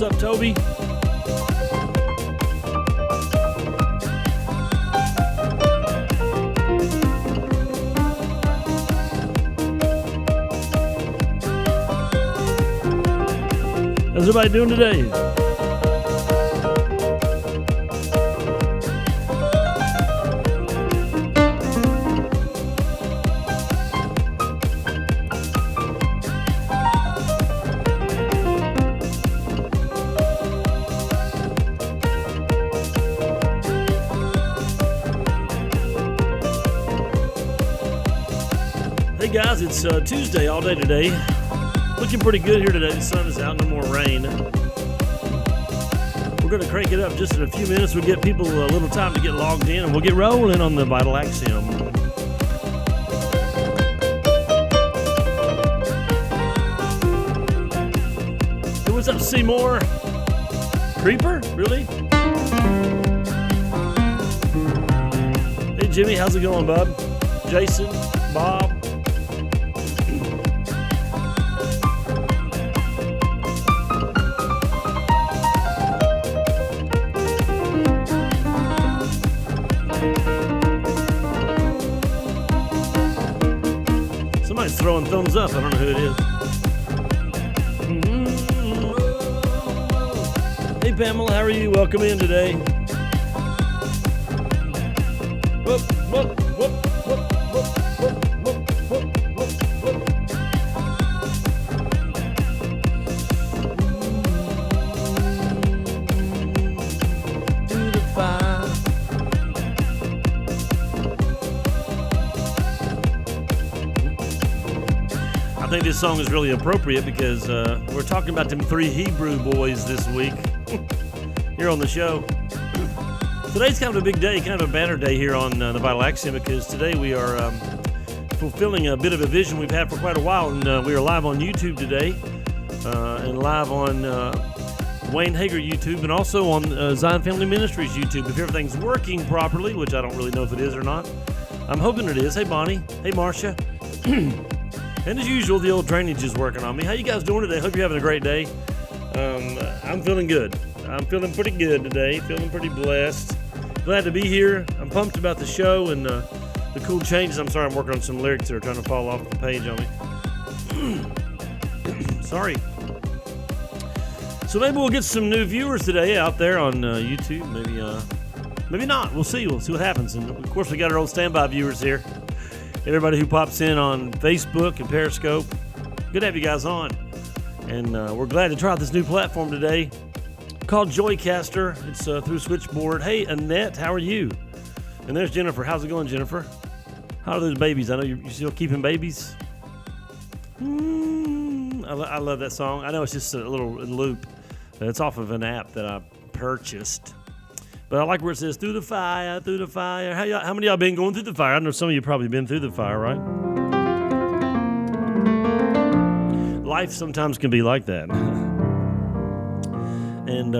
What's up, Toby? How's everybody doing today? Hey guys, it's Tuesday all day today. Looking pretty good here today. The sun is out, no more rain. We're going to crank it up just in a few minutes. We'll get people a little time to get logged in, and we'll get rolling on the Vital Axiom. Hey, what's up, Seymour? Creeper? Really? Hey, Jimmy, how's it going, bud? Jason? Bob? Somebody's throwing thumbs up. I don't know who it is. Hey, Pamela, how are you? Welcome in today. Whoop, whoop, whoop, whoop, whoop, whoop, whoop, whoop, whoop, whoop. To the fire. I think this song is really appropriate because we're talking about them three Hebrew boys this week here on the show. Today's kind of a big day, kind of a banner day here on the Vital Axiom because today we are fulfilling a bit of a vision we've had for quite a while, and we are live on YouTube today and live on Wayne Hager YouTube and also on Zion Family Ministries YouTube if everything's working properly, which I don't really know if it is or not. I'm hoping it is. Hey, Bonnie. Hey, Marcia. And as usual, the old drainage is working on me. How you guys doing today? Hope you're having a great day. I'm feeling good. I'm feeling pretty good today. Feeling pretty blessed. Glad to be here. I'm pumped about the show and the cool changes. I'm sorry, I'm working on some lyrics that are trying to fall off the page on me. Sorry. So maybe we'll get some new viewers today out there on YouTube. Maybe not. We'll see. We'll see what happens. And of course, we got our old standby viewers here. Everybody who pops in on Facebook and Periscope. Good to have you guys on. And we're glad to try out this new platform today called Joycaster. It's through Switchboard. Hey, Annette, how are you? And there's Jennifer. How's it going, Jennifer? How are those babies? I know you're still keeping babies. I love that song. I know it's just a little loop. It's off of an app that I purchased. But I like where it says, through the fire, through the fire. How many of y'all been going through the fire? I know some of you probably been through the fire, right? Life sometimes can be like that. And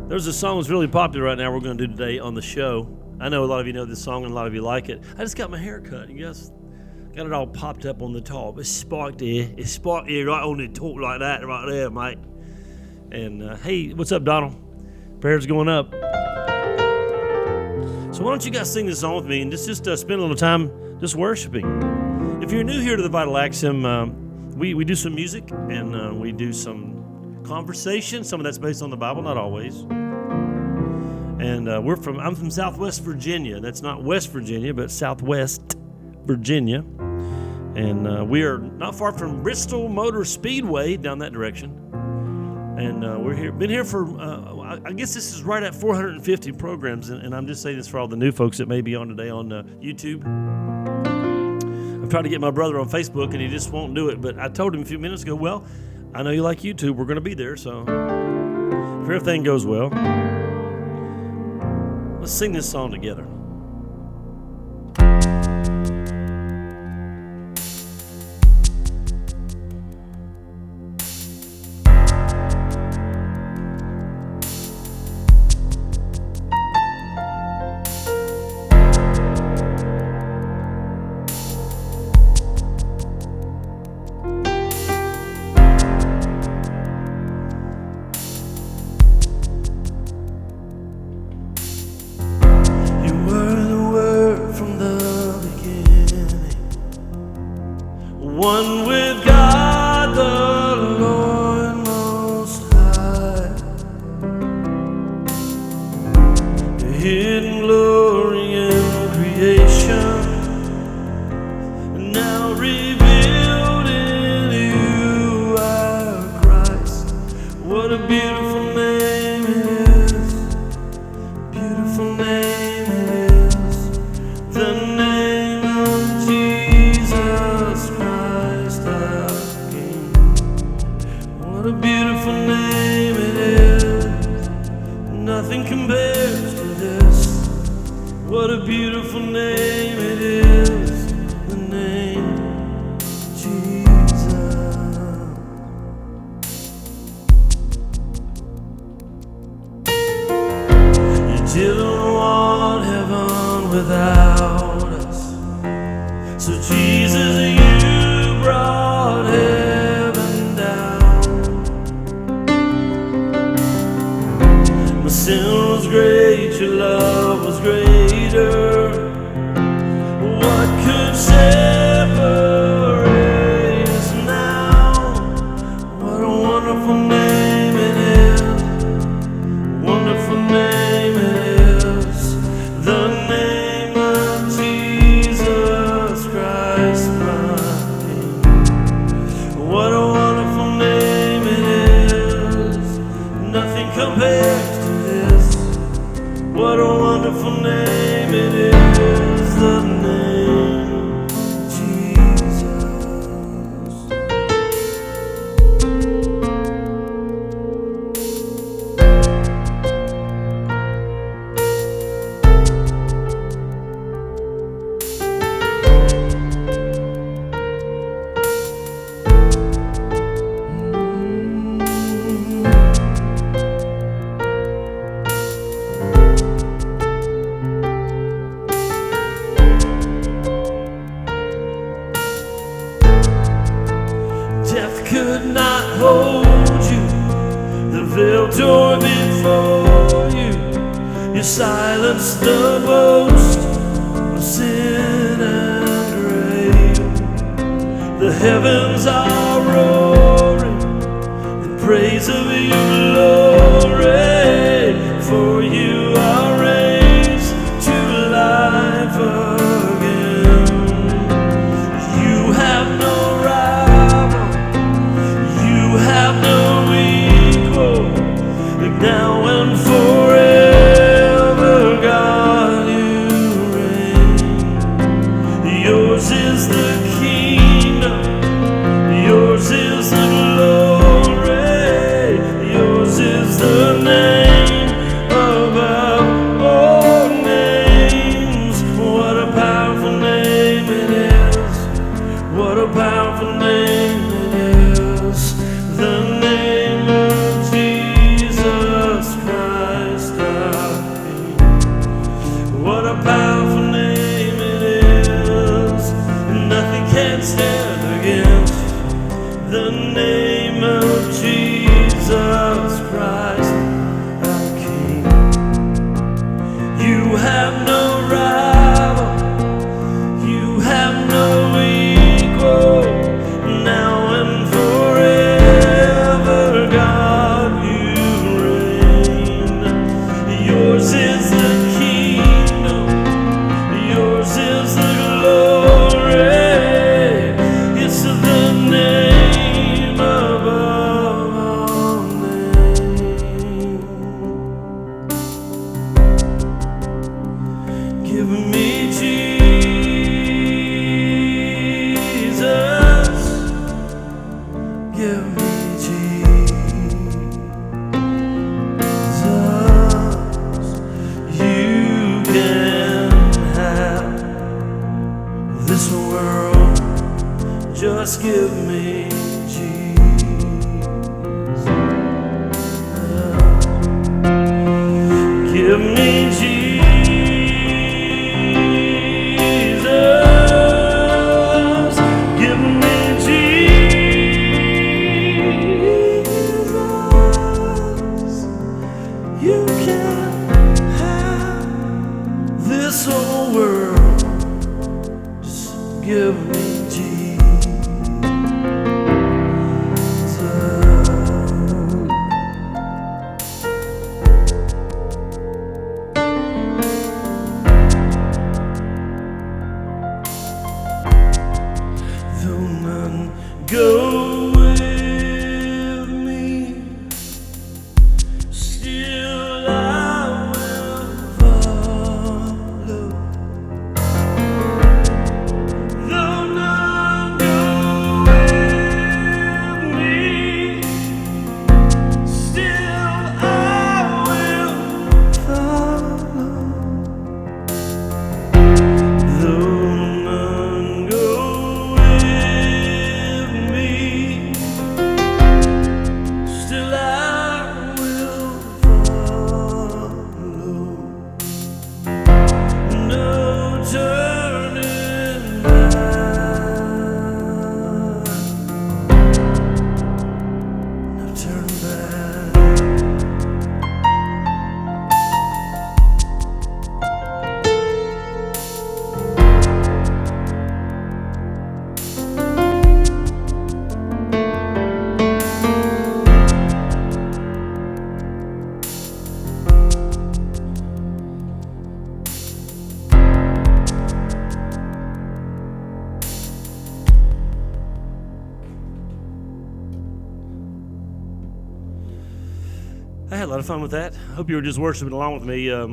there's a song that's really popular right now we're going to do today on the show. I know a lot of you know this song and a lot of you like it. I just got my hair cut. You guys got it all popped up on the top. It's spiked here. It's spiked here right on the top like that right there, mate. And hey, what's up, Donald? Prayers going up. So why don't you guys sing this song with me and just spend a little time just worshiping. If you're new here to the Vital Axiom, we do some music and we do some conversation. Some of that's based on the Bible, not always. And I'm from Southwest Virginia. That's not West Virginia, but Southwest Virginia. And we are not far from Bristol Motor Speedway down that direction. And been here for, I guess this is right at 450 programs, and I'm just saying this for all the new folks that may be on today on YouTube. I've tried to get my brother on Facebook, and he just won't do it, but I told him a few minutes ago, well, I know you like YouTube, we're going to be there, so if everything goes well, let's sing this song together. one with God the Lord Most High. The hidden glory in creation, now revealed in you, our Christ. What a beautiful name it is, beautiful name it is, the name of Jesus Christ our King. What a beautiful name it is, nothing compares to this. What a beautiful name it is, the name Jesus. You didn't want heaven without us, so Jesus, you brought heaven down. My sin was great, your love was greater. What could separate us now? What a wonderful name it is, wonderful name it is, the name of Jesus Christ my King. What a wonderful name it is, nothing compares to this. What a wonderful name it is, the name Jesus. Death could not hold you, the veil tore before you. You silenced the boast of sin and grave. The heavens are roaring in praise of your glory, for you are raised to life again. You have no rival, you have no equal, now and forever, God, you reign. Yours is the kingdom, yours is the glory, yours is the name above all names. What a powerful name it is, what a powerful name it is, the name of Jesus Christ our King. What a powerful name it is, nothing can stand against the name of Jesus Christ our King. You have no rival, you have no equal, now and forever, God, you reign. Yours is the kingdom, yours is the glory, it's the name above all names. Give me Jesus, give me Jesus. You can have this world, just give me Jesus. Give me Jesus. Give me Jesus. You can have this whole world, just give me Jesus. go with me, still I will follow. Though none go with me, still I will follow. Though none go with me, still I will follow. No turning back. No turning back. I had a lot of fun with that. Hope you were just worshiping along with me. I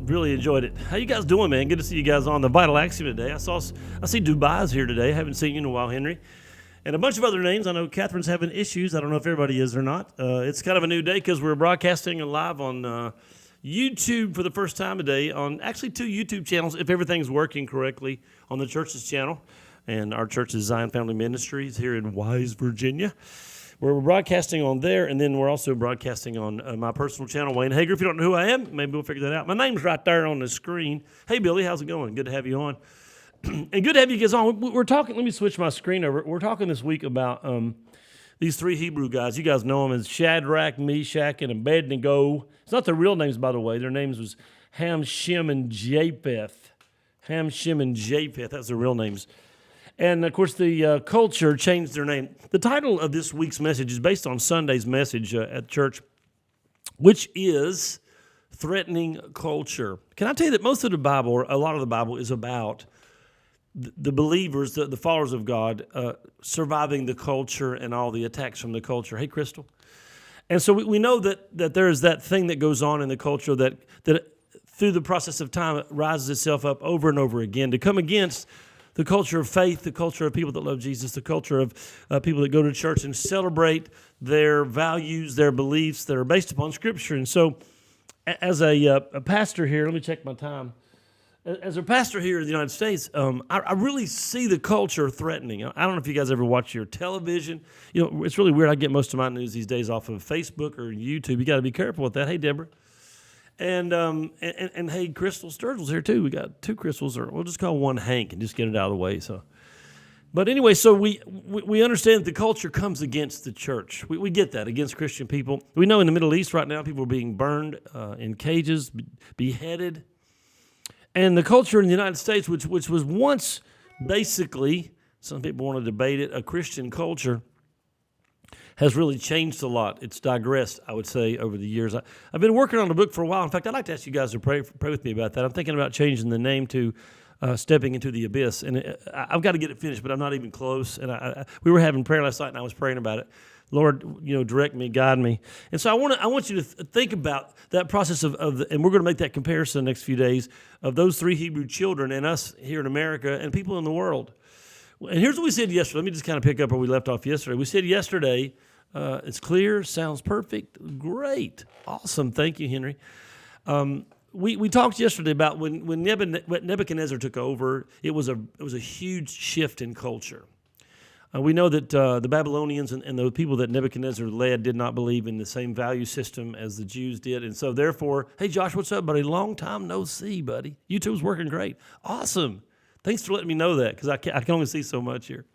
really enjoyed it. How you guys doing, man? Good to see you guys on the Vital Axiom today. I see Dubai's here today. I haven't seen you in a while, Henry. And a bunch of other names. I know Catherine's having issues. I don't know if everybody is or not. It's kind of a new day because we're broadcasting live on YouTube for the first time today on actually 2 YouTube channels, if everything's working correctly, on the church's channel. And our church is Zion Family Ministries here in Wise, Virginia. We're broadcasting on there, and then we're also broadcasting on my personal channel, Wayne Hager. If you don't know who I am, maybe we'll figure that out. My name's right there on the screen. Hey, Billy, how's it going? Good to have you on. And good to have you guys on. We're talking, let me switch my screen over. We're talking this week about these 3 Hebrew guys. You guys know them as Shadrach, Meshach, and Abednego. It's not their real names, by the way. Their names was Ham, Shem, and Japheth. Ham, Shem, and Japheth. That's their real names. And, of course, the culture changed their name. The title of this week's message is based on Sunday's message at church, which is Threatening Culture. Can I tell you that most of the Bible, or a lot of the Bible, is about the believers, the followers of God, surviving the culture and all the attacks from the culture. Hey, Crystal. And so we know that there is that thing that goes on in the culture that through the process of time, it rises itself up over and over again to come against the culture of faith, the culture of people that love Jesus, the culture of people that go to church and celebrate their values, their beliefs that are based upon Scripture. And so as a pastor here, let me check my time. As a pastor here in the United States, I really see the culture threatening. I don't know if you guys ever watch your television. You know, it's really weird. I get most of my news these days off of Facebook or YouTube. You got to be careful with that. Hey, Deborah. And hey, Crystal Sturgill's here too. We got 2 Crystals, or we'll just call one Hank and just get it out of the way. So, but anyway, so we understand that the culture comes against the church. We get that against Christian people. We know in the Middle East right now, people are being burned in cages, beheaded, and the culture in the United States, which was once basically, some people want to debate it, a Christian culture, has really changed a lot. It's digressed, I would say, over the years. I've been working on the book for a while. In fact, I'd like to ask you guys to pray with me about that. I'm thinking about changing the name to Stepping into the Abyss. And I've got to get it finished, but I'm not even close. And we were having prayer last night, and I was praying about it. Lord, direct me, guide me. And so I want you to think about that process and we're going to make that comparison the next few days, of those 3 Hebrew children and us here in America and people in the world. And here's what we said yesterday. Let me just kind of pick up where we left off yesterday. We said yesterday, it's clear, sounds perfect, great, awesome. Thank you, Henry. We talked yesterday about when Nebuchadnezzar took over, it was a huge shift in culture. We know that the Babylonians and the people that Nebuchadnezzar led did not believe in the same value system as the Jews did. And so therefore, hey, Josh, what's up, buddy? Long time no see, buddy. YouTube's working great. Awesome. Thanks for letting me know that, because I can only see so much here.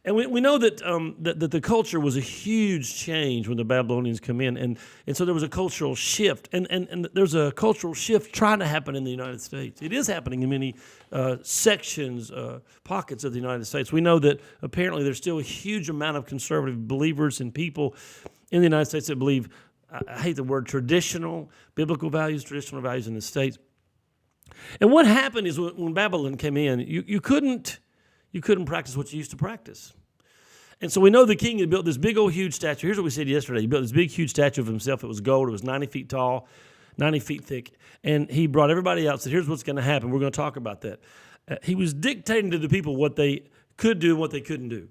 And we know that that the culture was a huge change when the Babylonians come in. And so there was a cultural shift. And there's a cultural shift trying to happen in the United States. It is happening in many sections, pockets of the United States. We know that apparently there's still a huge amount of conservative believers and people in the United States that believe, I hate the word, traditional biblical values, traditional values in the States. And what happened is when Babylon came in, you couldn't practice what you used to practice. And so we know the king had built this big old huge statue. Here's what we said yesterday. He built this big huge statue of himself. It was gold. It was 90 feet tall, 90 feet thick. And he brought everybody out and said, here's what's going to happen. We're going to talk about that. He was dictating to the people what they could do and what they couldn't do.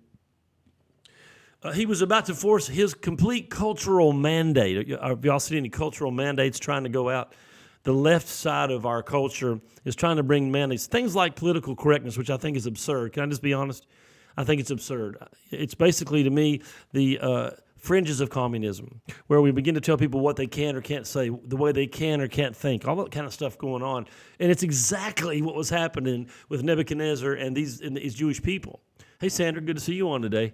He was about to force his complete cultural mandate. Have y'all seen any cultural mandates trying to go out? The left side of our culture is trying to bring mandates. Things like political correctness, which I think is absurd. Can I just be honest? I think it's absurd. It's basically, to me, the fringes of communism, where we begin to tell people what they can or can't say, the way they can or can't think, all that kind of stuff going on. And it's exactly what was happening with Nebuchadnezzar and these Jewish people. Hey, Sandra, good to see you on today.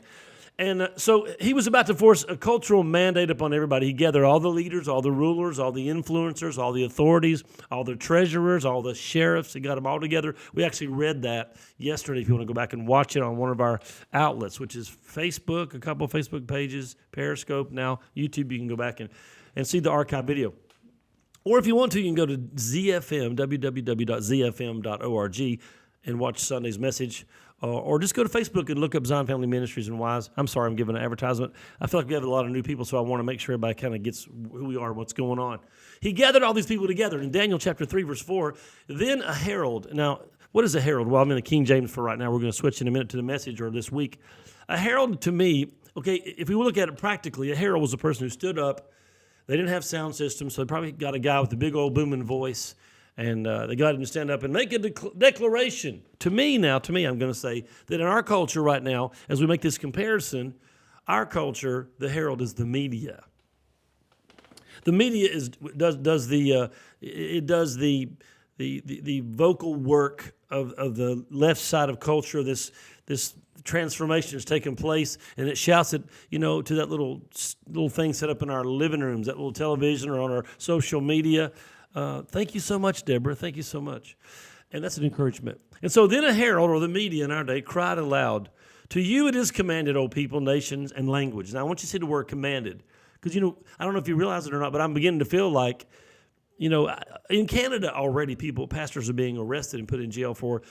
And so he was about to force a cultural mandate upon everybody. He gathered all the leaders, all the rulers, all the influencers, all the authorities, all the treasurers, all the sheriffs. He got them all together. We actually read that yesterday if you want to go back and watch it on one of our outlets, which is Facebook, a couple of Facebook pages, Periscope, now YouTube. You can go back and see the archive video. Or if you want to, you can go to ZFM, www.zfm.org, and watch Sunday's message. Or just go to Facebook and look up Zion Family Ministries and Wise. I'm sorry, I'm giving an advertisement. I feel like we have a lot of new people, so I want to make sure everybody kind of gets who we are and what's going on. He gathered all these people together in Daniel chapter 3, verse 4. Then a herald. Now, what is a herald? Well, I'm in the King James for right now. We're going to switch in a minute to the message or this week. A herald to me, okay, if we look at it practically, a herald was a person who stood up. They didn't have sound systems, so they probably got a guy with a big old booming voice. And they got him to stand up and make a declaration. To me, I'm going to say that in our culture right now, as we make this comparison, our culture, the herald is the media. The media does the vocal work of the left side of culture. This transformation is taking place, and it shouts it, to that little thing set up in our living rooms, that little television or on our social media. Thank you so much, Deborah. Thank you so much. And that's an encouragement. And so then a herald, or the media in our day, cried aloud, "To you it is commanded, O people, nations, and language." Now, I want you to see the word commanded. Because, I don't know if you realize it or not, but I'm beginning to feel like, in Canada already, pastors are being arrested and put in jail for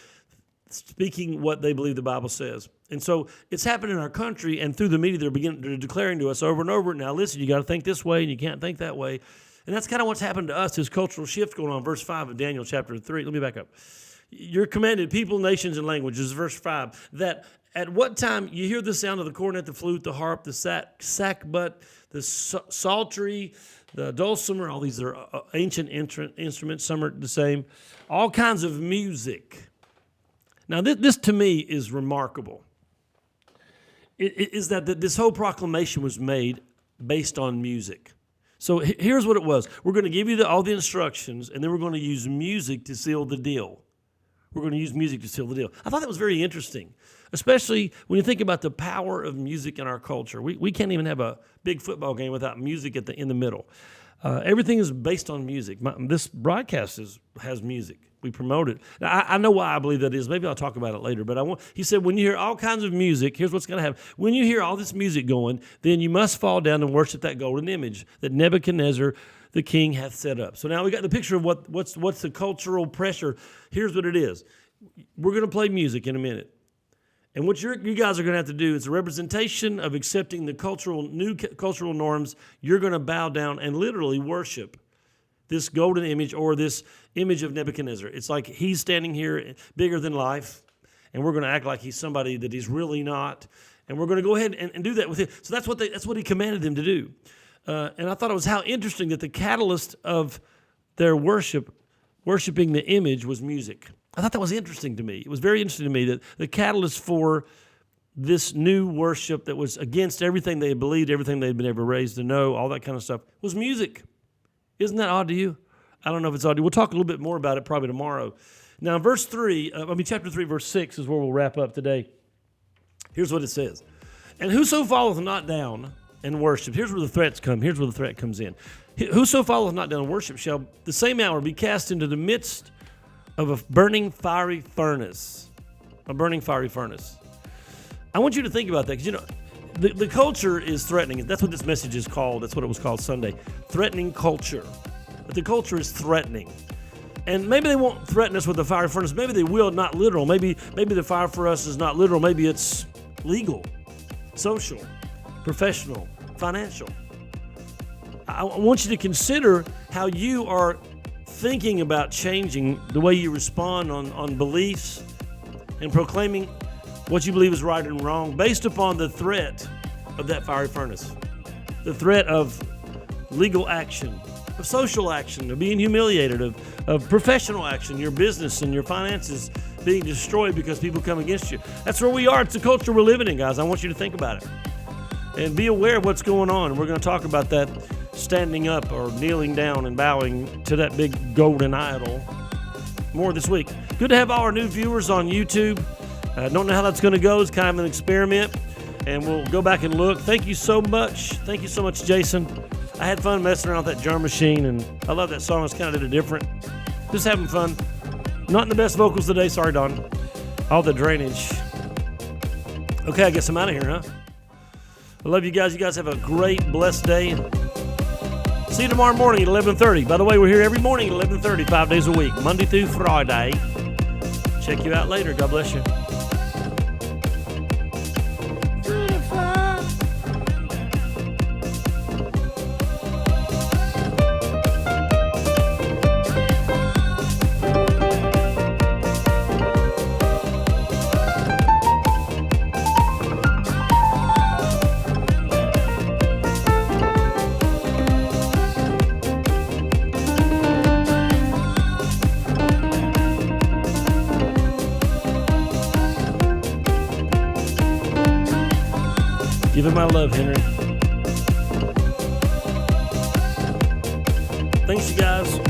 speaking what they believe the Bible says. And so it's happened in our country, and through the media, they're declaring to us over and over, now listen, you got to think this way, and you can't think that way. And that's kind of what's happened to us, this cultural shift going on. Verse 5 of Daniel chapter 3. Let me back up. You're commanded, people, nations, and languages, verse 5, that at what time you hear the sound of the cornet, the flute, the harp, the sackbut, the psaltery, the dulcimer, all these are ancient instruments, some are the same, all kinds of music. Now, this to me is remarkable. It is that this whole proclamation was made based on music. So here's what it was. We're going to give you all the instructions, and then we're going to use music to seal the deal. We're going to use music to seal the deal. I thought that was very interesting, especially when you think about the power of music in our culture. We can't even have a big football game without music in the middle. Everything is based on music. This broadcast has music. We promote it. Now, I know why I believe that is. Maybe I'll talk about it later. But he said, when you hear all kinds of music, here's what's going to happen. When you hear all this music going, then you must fall down and worship that golden image that Nebuchadnezzar, the king, hath set up. So now we got the picture of what's the cultural pressure. Here's what it is. We're going to play music in a minute. And what you guys are going to have to do is a representation of accepting the new cultural norms. You're going to bow down and literally worship this golden image or this image of Nebuchadnezzar. It's like he's standing here bigger than life, and we're going to act like he's somebody that he's really not, and we're going to go ahead and do that with him. So that's what he commanded them to do. And I thought it was how interesting that the catalyst of their worshiping the image was music. I thought that was interesting to me. It was very interesting to me that the catalyst for this new worship that was against everything they believed, everything they'd been ever raised to know, all that kind of stuff, was music. Isn't that odd to you? I don't know if it's odd to you. We'll talk a little bit more about it probably tomorrow. Now, chapter 3, verse 6 is where we'll wrap up today. Here's what it says. And whoso falleth not down and worship, here's where the threats come. Here's where the threat comes in. Whoso falleth not down and worship shall the same hour be cast into the midst of a burning fiery furnace. A burning fiery furnace. I want you to think about that because, the culture is threatening. That's what this message is called. That's what it was called Sunday. Threatening culture. But the culture is threatening. And maybe they won't threaten us with the fire furnace. Maybe they will, not literal. Maybe the fire for us is not literal. Maybe it's legal. social, professional, financial. I want you to consider how you are thinking about changing the way you respond on beliefs and proclaiming what you believe is right and wrong based upon the threat of that fiery furnace, the threat of legal action, of social action, of being humiliated, of professional action, your business and your finances being destroyed because people come against you. That's where we are. It's the culture we're living in, guys. I want you to think about it and be aware of what's going on. We're going to talk about that standing up or kneeling down and bowing to that big golden idol more this week. Good to have all our new viewers on YouTube. Don't know how that's going to go. It's kind of an experiment, and we'll go back and look. Thank you so much. Thank you so much, Jason. I had fun messing around with that drum machine, and I love that song. It's kind of did it different. Just having fun. Not in the best vocals today. Sorry, Don. All the drainage. Okay, I guess I'm out of here, huh? I love you guys. You guys have a great, blessed day. See you tomorrow morning at 11:30. By the way, we're here every morning at 11:30, 5 days a week, Monday through Friday. Check you out later. God bless you. Give him my love, Henry. Thanks, you guys.